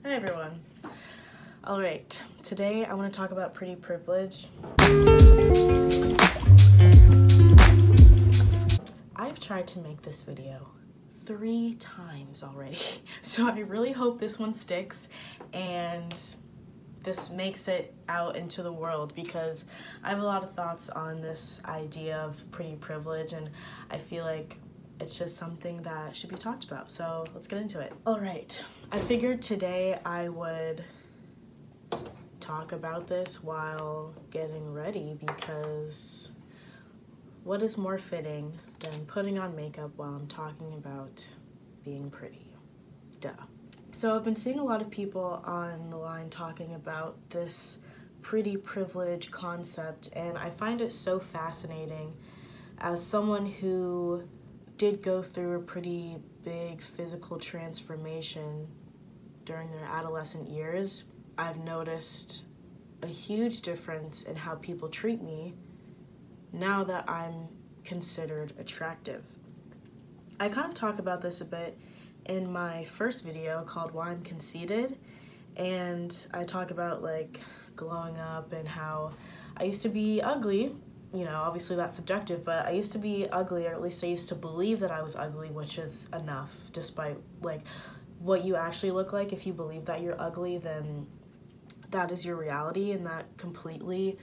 Hi everyone. Alright, today I want to talk about pretty privilege. I've tried to make this video 3 times already, so I really hope this one sticks and this makes it out into the world, because I have a lot of thoughts on this idea of pretty privilege, and I feel like it's just something that should be talked about. So let's get into it. All right, I figured today I would talk about this while getting ready, because what is more fitting than putting on makeup while I'm talking about being pretty? Duh. So I've been seeing a lot of people online talking about this pretty privilege concept, and I find it so fascinating. As someone who did go through a pretty big physical transformation during their adolescent years, I've noticed a huge difference in how people treat me now that I'm considered attractive. I kind of talk about this a bit in my first video called Why I'm Conceited, and I talk about like glowing up and how I used to be ugly. You know, obviously that's subjective, but I used to be ugly, or at least I used to believe that I was ugly, which is enough, despite like what you actually look like. If you believe that you're ugly, then that is your reality, and that completely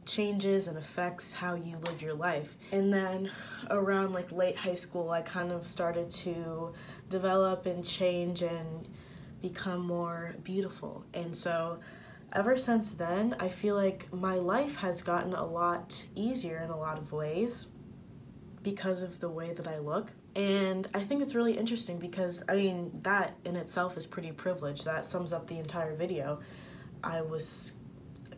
changes and affects how you live your life. And then around like late high school, I kind of started to develop and change and become more beautiful. And so ever since then, I feel like my life has gotten a lot easier in a lot of ways because of the way that I look. And I think it's really interesting because, I mean, that in itself is pretty privileged. That sums up the entire video. I was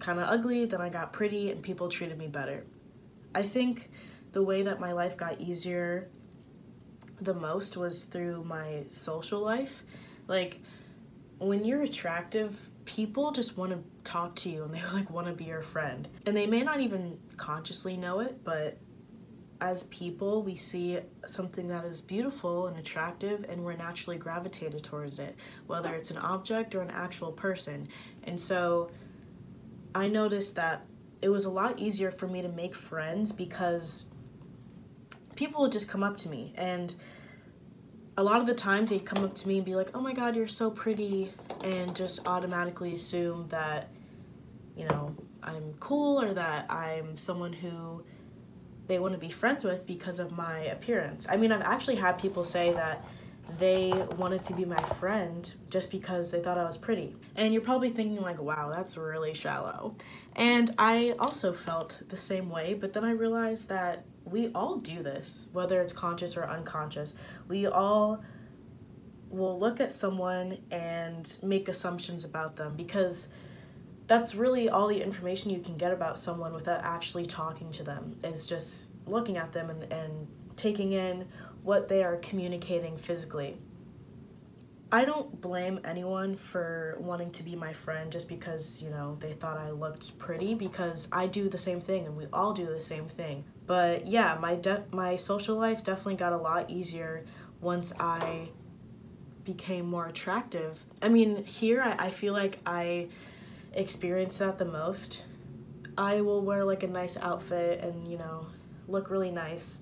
kind of ugly, then I got pretty, and people treated me better. I think the way that my life got easier the most was through my social life. Like, when you're attractive, people just want to talk to you, and they like want to be your friend. And they may not even consciously know it, but as people, we see something that is beautiful and attractive, and we're naturally gravitated towards it, whether it's an object or an actual person. And so I noticed that it was a lot easier for me to make friends because people would just come up to me, and a lot of the times they'd come up to me and be like, oh my god, you're so pretty, and just automatically assume that, you know, I'm cool, or that I'm someone who they want to be friends with because of my appearance. I mean, I've actually had people say that they wanted to be my friend just because they thought I was pretty. And you're probably thinking like, wow, that's really shallow. And I also felt the same way, but then I realized that we all do this, whether it's conscious or unconscious. We all will look at someone and make assumptions about them, because that's really all the information you can get about someone without actually talking to them, is just looking at them and taking in what they are communicating physically. I don't blame anyone for wanting to be my friend just because, you know, they thought I looked pretty, because I do the same thing and we all do the same thing. But yeah, my social life definitely got a lot easier once I became more attractive. I mean, here I feel like I experience that the most. I will wear like a nice outfit and, you know, look really nice,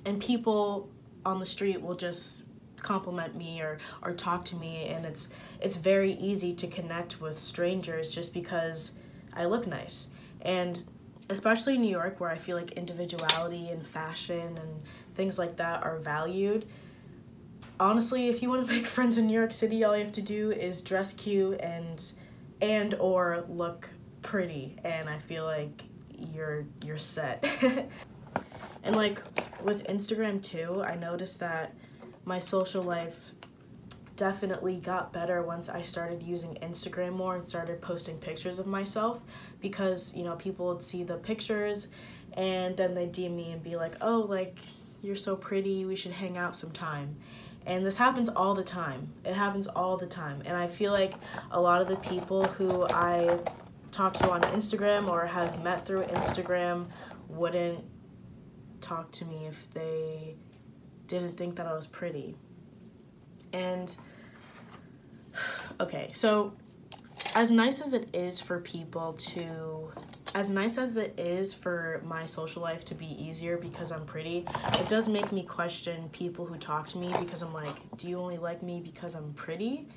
and people on the street will just compliment me or talk to me, and it's very easy to connect with strangers just because I look nice. And especially in New York, where I feel like individuality and fashion and things like that are valued. Honestly, if you want to make friends in New York City, all you have to do is dress cute and or look pretty, and I feel like you're set. And like with Instagram too, I noticed that my social life definitely got better once I started using Instagram more and started posting pictures of myself, because, you know, people would see the pictures and then they'd DM me and be like, oh, like, you're so pretty, we should hang out sometime. And this happens all the time. It happens all the time. And I feel like a lot of the people who I talk to on Instagram or have met through Instagram wouldn't talk to me if they didn't think that I was pretty. And Okay, so as nice as it is for people to, as nice as it is for my social life to be easier because I'm pretty, it does make me question people who talk to me because I'm like, do you only like me because I'm pretty?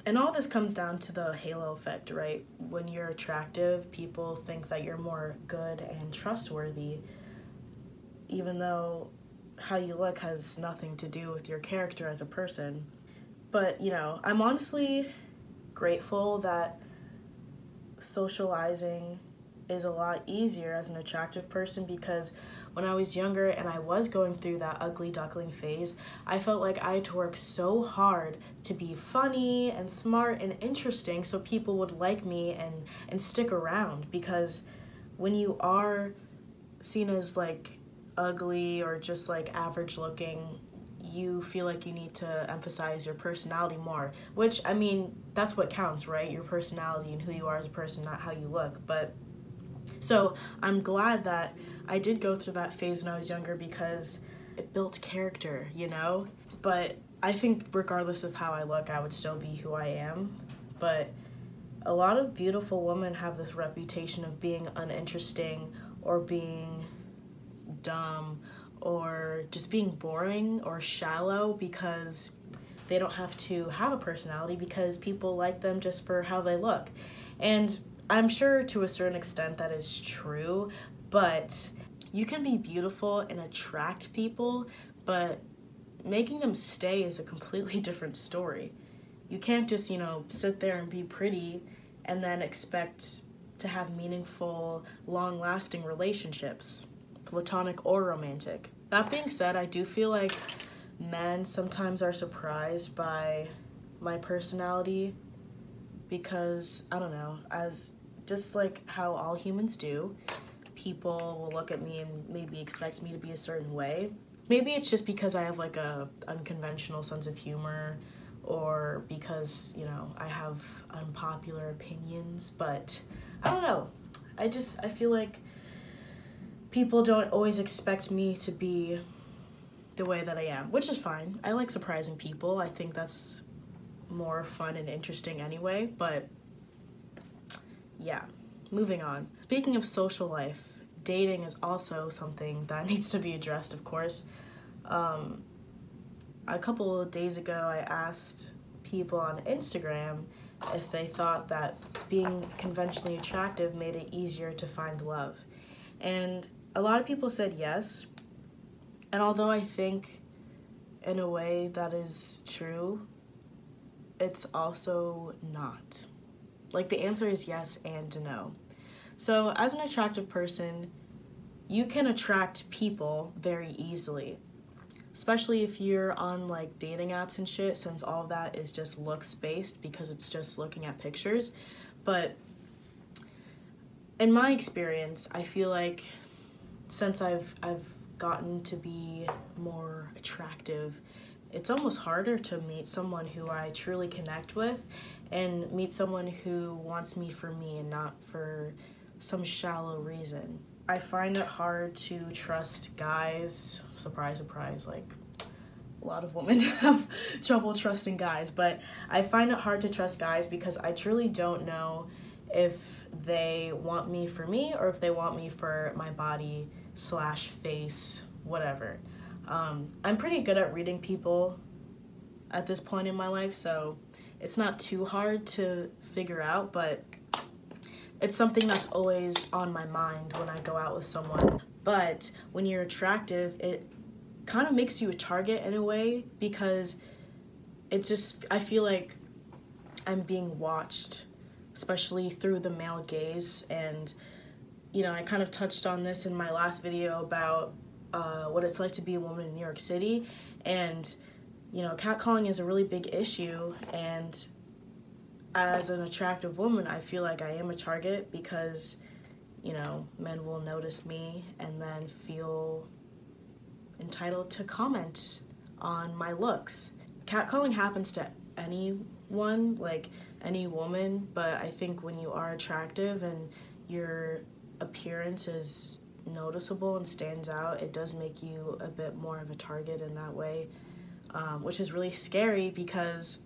And all this comes down to the halo effect, right? When you're attractive, people think that you're more good and trustworthy, even though how you look has nothing to do with your character as a person. But, you know, I'm honestly grateful that socializing is a lot easier as an attractive person, because when I was younger and I was going through that ugly duckling phase, I felt like I had to work so hard to be funny and smart and interesting so people would like me and stick around, because when you are seen as like ugly or just like average looking, you feel like you need to emphasize your personality more, which, I mean, that's what counts, right? Your personality and who you are as a person, not how you look. But so I'm glad that I did go through that phase when I was younger, because it built character, you know? But I think regardless of how I look, I would still be who I am. But a lot of beautiful women have this reputation of being uninteresting or being dumb or just being boring or shallow because they don't have to have a personality, because people like them just for how they look. And I'm sure to a certain extent that is true, but you can be beautiful and attract people, but making them stay is a completely different story. You can't just, you know, sit there and be pretty and then expect to have meaningful, long-lasting relationships, platonic or romantic. That being said, I do feel like men sometimes are surprised by my personality, because, I don't know, as just like how all humans do, people will look at me and maybe expect me to be a certain way. Maybe it's just because I have like a unconventional sense of humor, or because, you know, I have unpopular opinions, but I don't know. I feel like people don't always expect me to be the way that I am, which is fine. I like surprising people. I think that's more fun and interesting anyway, but yeah, moving on. Speaking of social life, dating is also something that needs to be addressed, of course. A couple of days ago, I asked people on Instagram if they thought that being conventionally attractive made it easier to find love. And a lot of people said yes. And although I think in a way that is true, it's also not. Like, the answer is yes and no. So as an attractive person, you can attract people very easily, especially if you're on like dating apps and shit, since all of that is just looks based, because it's just looking at pictures. But in my experience, I feel like since I've gotten to be more attractive, it's almost harder to meet someone who I truly connect with and meet someone who wants me for me and not for some shallow reason. I find it hard to trust guys. Surprise, surprise, like a lot of women have trouble trusting guys, but I find it hard to trust guys because I truly don't know if they want me for me or if they want me for my body / face, whatever. I'm pretty good at reading people at this point in my life, so it's not too hard to figure out, but it's something that's always on my mind when I go out with someone. But when you're attractive, it kind of makes you a target in a way, because it just, I feel like I'm being watched, especially through the male gaze. And, you know, I kind of touched on this in my last video about what it's like to be a woman in New York City. And, you know, catcalling is a really big issue, and as an attractive woman, I feel like I am a target because, you know, men will notice me and then feel entitled to comment on my looks. Catcalling happens to anyone, like any woman, but I think when you are attractive and your appearance is noticeable and stands out, it does make you a bit more of a target in that way, which is really scary, because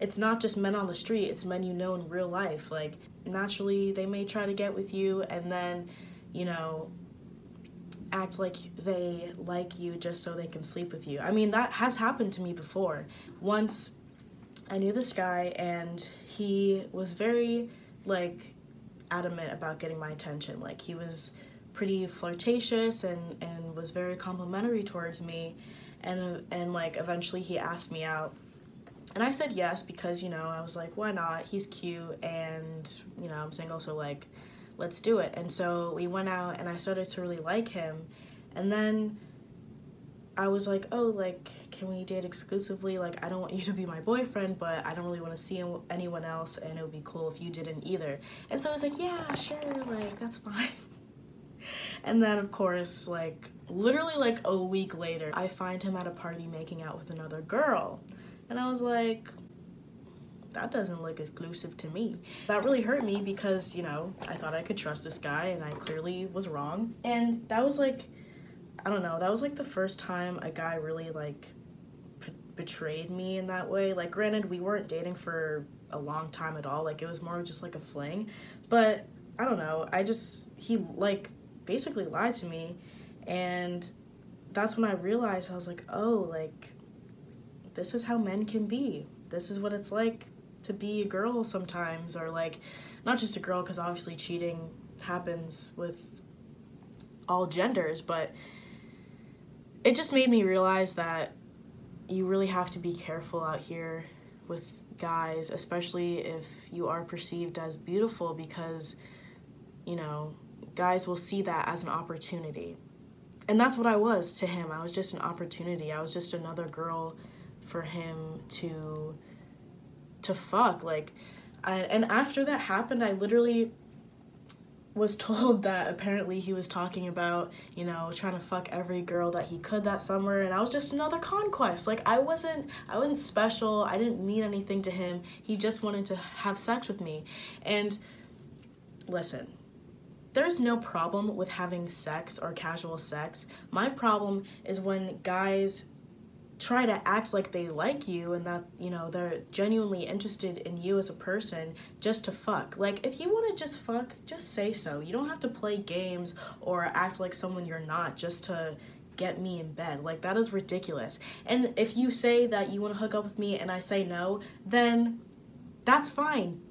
it's not just men on the street, it's men you know in real life. Like, naturally, they may try to get with you and then, you know, act like they like you just so they can sleep with you. I mean, that has happened to me before. Once, I knew this guy and he was very, like, adamant about getting my attention. Like, he was pretty flirtatious and was very complimentary towards me, and like, eventually he asked me out. And I said yes because, you know, I was like, why not? He's cute and, you know, I'm single, so like, let's do it. And so we went out and I started to really like him. And then I was like, oh, like, can we date exclusively? Like, I don't want you to be my boyfriend, but I don't really want to see anyone else, and it would be cool if you didn't either. And so I was like, yeah, sure, like, that's fine. And then, of course, like, literally like a week later, I find him at a party making out with another girl. And I was like, that doesn't look exclusive to me. That really hurt me because, you know, I thought I could trust this guy and I clearly was wrong. And that was like, I don't know, that was like the first time a guy really like betrayed me in that way. Like, granted, we weren't dating for a long time at all. Like, it was more just like a fling. But I don't know, he like basically lied to me. And that's when I realized, I was like, oh, like, this is how men can be. This is what it's like to be a girl sometimes, or like, not just a girl, because obviously cheating happens with all genders, but it just made me realize that you really have to be careful out here with guys, especially if you are perceived as beautiful, because, you know, guys will see that as an opportunity. And that's what I was to him. I was just an opportunity. I was just another girl for him to fuck. Like, and after that happened, I literally was told that apparently he was talking about, you know, trying to fuck every girl that he could that summer, and I was just another conquest. Like, I wasn't special. I didn't mean anything to him. He just wanted to have sex with me. And listen, there's no problem with having sex or casual sex. My problem is when guys try to act like they like you and that, you know, they're genuinely interested in you as a person just to fuck. Like, if you want to just fuck, just say so. You don't have to play games or act like someone you're not just to get me in bed. Like, that is ridiculous. And if you say that you want to hook up with me and I say no, then that's fine.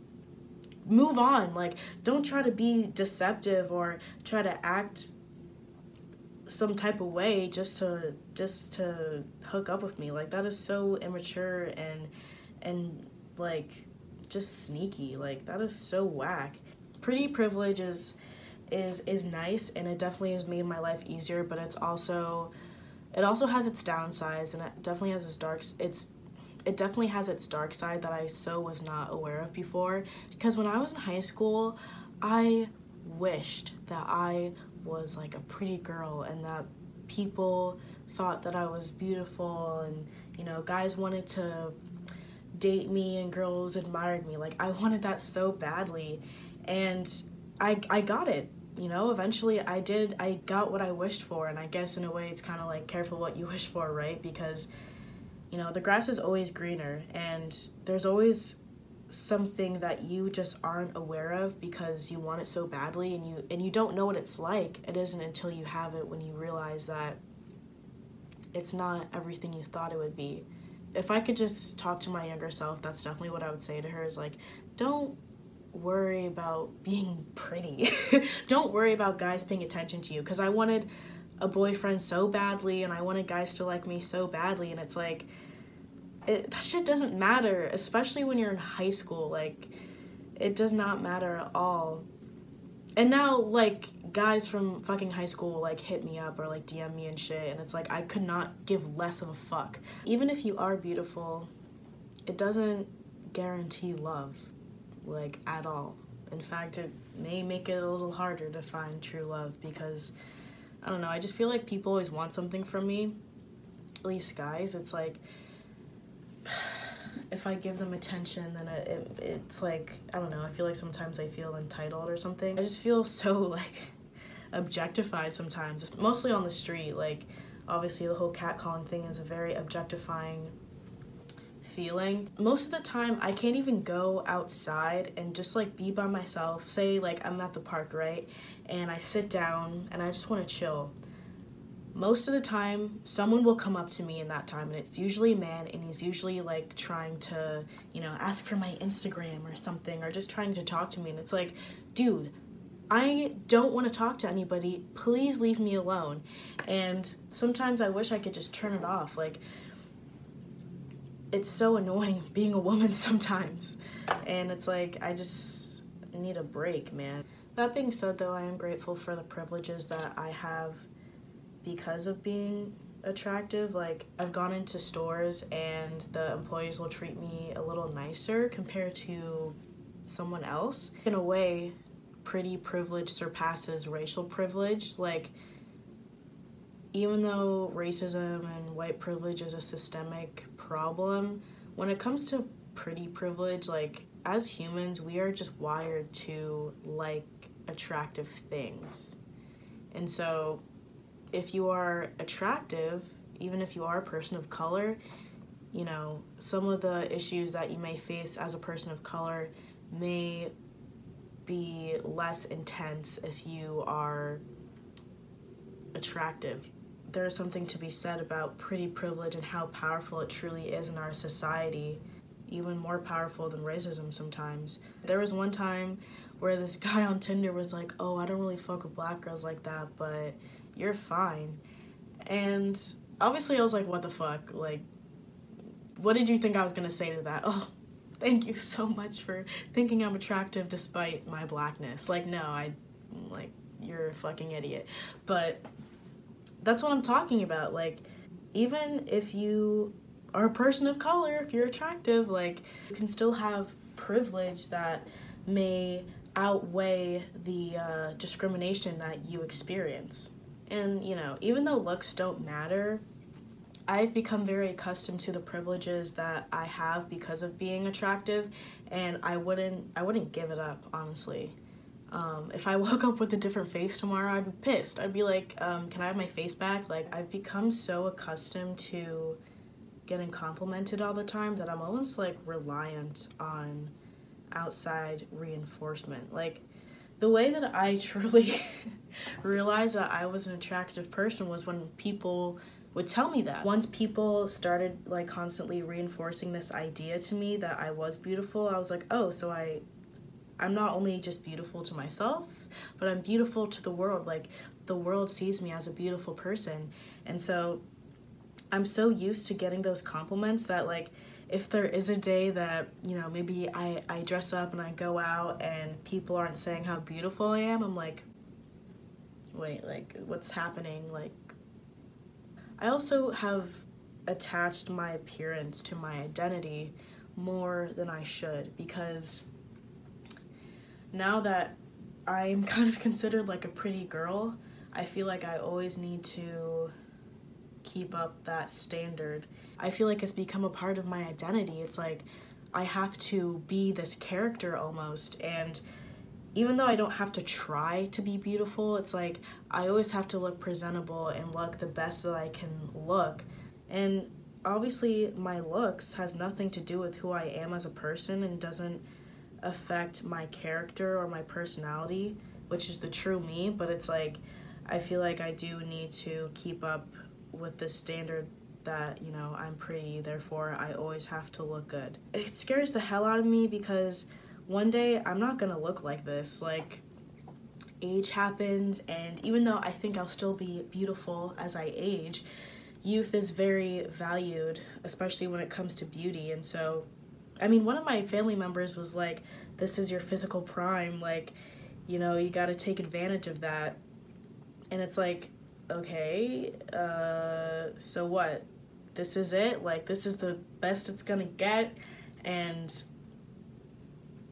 Move on. Like, don't try to be deceptive or try to act some type of way just to hook up with me. Like, that is so immature and like just sneaky. Like, that is so whack. Pretty privilege is nice, and it definitely has made my life easier, but it also has its downsides, and it definitely has it definitely has its dark side that I was not aware of before. Because when I was in high school, I wished that I was like a pretty girl and that people thought that I was beautiful, and, you know, guys wanted to date me and girls admired me. Like, I wanted that so badly, and I got it. You know, eventually I got what I wished for, and I guess in a way it's kind of like careful what you wish for, right? Because, you know, the grass is always greener, and there's always something that you just aren't aware of because you want it so badly, and you don't know what it's like. It isn't until you have it when you realize that it's not everything you thought it would be. If I could just talk to my younger self, that's definitely what I would say to her, is like, don't worry about being pretty. Don't worry about guys paying attention to you, because I wanted a boyfriend so badly and I wanted guys to like me so badly, and it's like, that shit doesn't matter, especially when you're in high school. Like, it does not matter at all. And now, like, guys from fucking high school, like, hit me up or, like, DM me and shit, and it's like, I could not give less of a fuck. Even if you are beautiful, it doesn't guarantee love, like, at all. In fact, it may make it a little harder to find true love, because, I don't know, I just feel like people always want something from me, at least guys. It's like, if I give them attention, then it's like, I don't know, I feel like sometimes I feel entitled or something. I just feel so, like, objectified sometimes, mostly on the street. Like, obviously the whole catcalling thing is a very objectifying feeling. Most of the time, I can't even go outside and just like be by myself. Say like I'm at the park, right? And I sit down and I just want to chill. Most of the time, someone will come up to me in that time, and it's usually a man, and he's usually like trying to, you know, ask for my Instagram or something, or just trying to talk to me. And it's like, dude, I don't want to talk to anybody. Please leave me alone. And sometimes I wish I could just turn it off. Like, it's so annoying being a woman sometimes. And it's like, I just need a break, man. That being said, though, I am grateful for the privileges that I have because of being attractive. Like, I've gone into stores and the employees will treat me a little nicer compared to someone else. In a way, pretty privilege surpasses racial privilege. Like, even though racism and white privilege is a systemic problem, when it comes to pretty privilege, like, as humans, we are just wired to like attractive things. And so if you are attractive, even if you are a person of color, you know, some of the issues that you may face as a person of color may be less intense if you are attractive. There is something to be said about pretty privilege and how powerful it truly is in our society, even more powerful than racism sometimes. There was one time where this guy on Tinder was like, oh, I don't really fuck with black girls like that, but you're fine. And obviously I was like, what the fuck? Like, what did you think I was gonna say to that? Oh, thank you so much for thinking I'm attractive despite my blackness. Like, no, like, you're a fucking idiot. But that's what I'm talking about. Like, even if you are a person of color, if you're attractive, like, you can still have privilege that may outweigh the discrimination that you experience. And, you know, even though looks don't matter, I've become very accustomed to the privileges that I have because of being attractive, and I wouldn't give it up, honestly. If I woke up with a different face tomorrow, I'd be pissed. I'd be like, can I have my face back? Like, I've become so accustomed to getting complimented all the time that I'm almost like reliant on outside reinforcement. Like, the way that I truly realized that I was an attractive person was when people would tell me that. Once people started like constantly reinforcing this idea to me that I was beautiful, I was like, oh, so I'm not only just beautiful to myself, but I'm beautiful to the world. Like, the world sees me as a beautiful person. And so I'm so used to getting those compliments that, like, if there is a day that, you know, maybe I dress up and I go out and people aren't saying how beautiful I am, I'm like, wait, like, what's happening? Like, I also have attached my appearance to my identity more than I should, because now that I'm kind of considered like a pretty girl, I feel like I always need to keep up that standard. I feel like it's become a part of my identity. It's like I have to be this character almost, and even though I don't have to try to be beautiful, it's like I always have to look presentable and look the best that I can look. And obviously my looks has nothing to do with who I am as a person and doesn't affect my character or my personality, which is the true me, but it's like I feel like I do need to keep up with this standard that, you know, I'm pretty, therefore I always have to look good. It scares the hell out of me because one day I'm not gonna look like this. Like, age happens, and even though I think I'll still be beautiful as I age, youth is very valued, especially when it comes to beauty. And so, I mean, one of my family members was like, this is your physical prime, like, you know, you gotta take advantage of that. And it's like, okay, so what? This is it? Like, this is the best it's gonna get? And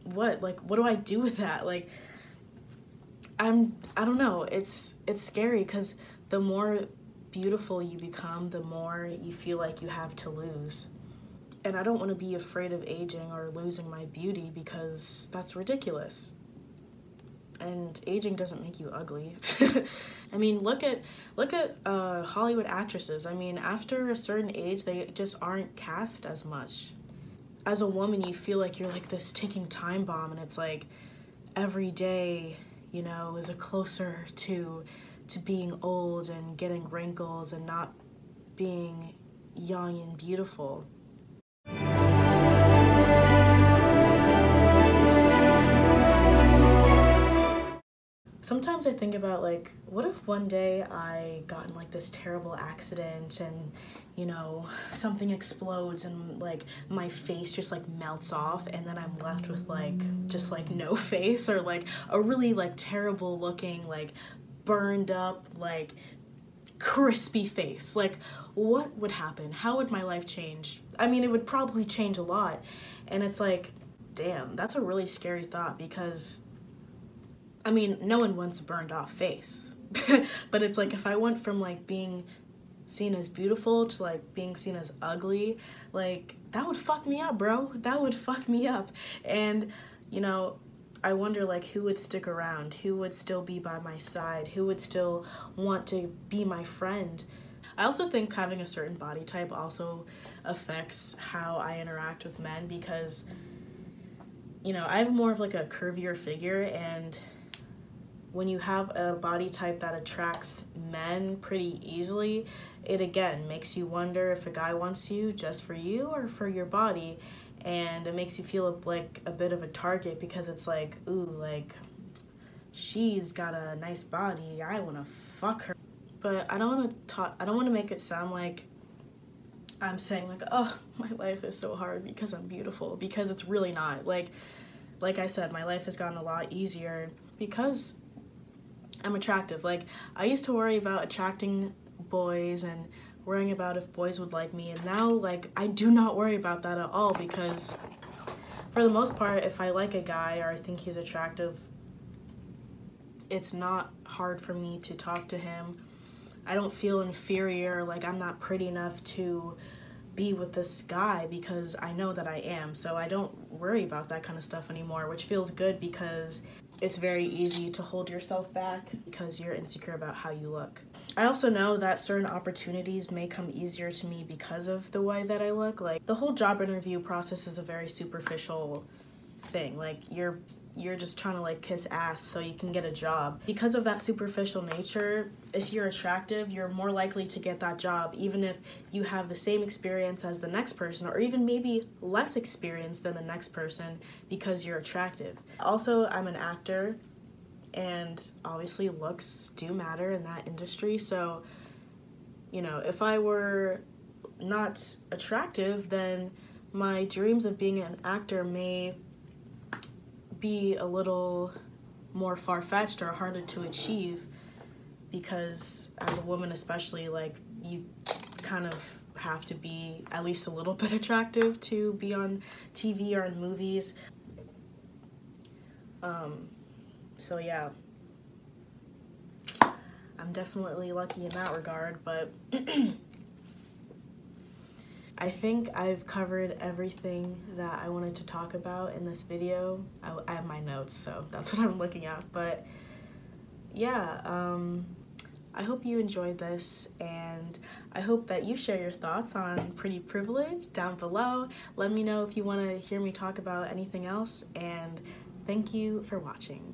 what? Like, what do I do with that? Like, I don't know. It's scary because the more beautiful you become, the more you feel like you have to lose. And I don't want to be afraid of aging or losing my beauty because that's ridiculous. And aging doesn't make you ugly. I mean, look at Hollywood actresses. I mean, after a certain age, they just aren't cast as much. as a woman, you feel like you're like this ticking time bomb, and it's like every day, you know, is a closer to being old and getting wrinkles and not being young and beautiful. Sometimes I think about, like, what if one day I got in like this terrible accident and, you know, something explodes and like my face just like melts off, and then I'm left with like just like no face, or like a really like terrible looking, like burned up, like crispy face. Like, what would happen? How would my life change? I mean, it would probably change a lot. And it's like, damn, that's a really scary thought, because I mean, no one wants a burned off face. But it's like, if I went from like being seen as beautiful to like being seen as ugly, like that would fuck me up, bro. That would fuck me up. And, you know, I wonder like who would stick around, who would still be by my side, who would still want to be my friend. I also think having a certain body type also affects how I interact with men, because, you know, I have more of like a curvier figure, and when you have a body type that attracts men pretty easily, it again makes you wonder if a guy wants you just for you or for your body. And it makes you feel like a bit of a target, because it's like, ooh, like, she's got a nice body, I wanna fuck her. But I don't wanna make it sound like I'm saying like, oh, my life is so hard because I'm beautiful, because it's really not. Like I said, my life has gotten a lot easier because I'm attractive. Like, I used to worry about attracting boys and worrying about if boys would like me, and now, like, I do not worry about that at all, because for the most part, if I like a guy or I think he's attractive, it's not hard for me to talk to him. I don't feel inferior, like I'm not pretty enough to be with this guy, because I know that I am. So I don't worry about that kind of stuff anymore, which feels good, because it's very easy to hold yourself back because you're insecure about how you look. I also know that certain opportunities may come easier to me because of the way that I look. Like, the whole job interview process is a very superficial thing. Like, you're just trying to like kiss ass so you can get a job. Because of that superficial nature, if you're attractive, you're more likely to get that job, even if you have the same experience as the next person, or even maybe less experience than the next person, because you're attractive. Also, I'm an actor, and obviously looks do matter in that industry. So, you know, if I were not attractive, then my dreams of being an actor may be a little more far-fetched or harder to achieve, because as a woman especially, like, you kind of have to be at least a little bit attractive to be on TV or in movies. So yeah, I'm definitely lucky in that regard, but I think I've covered everything that I wanted to talk about in this video. I have my notes, so that's what I'm looking at. But yeah, I hope you enjoyed this, and I hope that you share your thoughts on Pretty Privilege down below. Let me know if you want to hear me talk about anything else, and thank you for watching.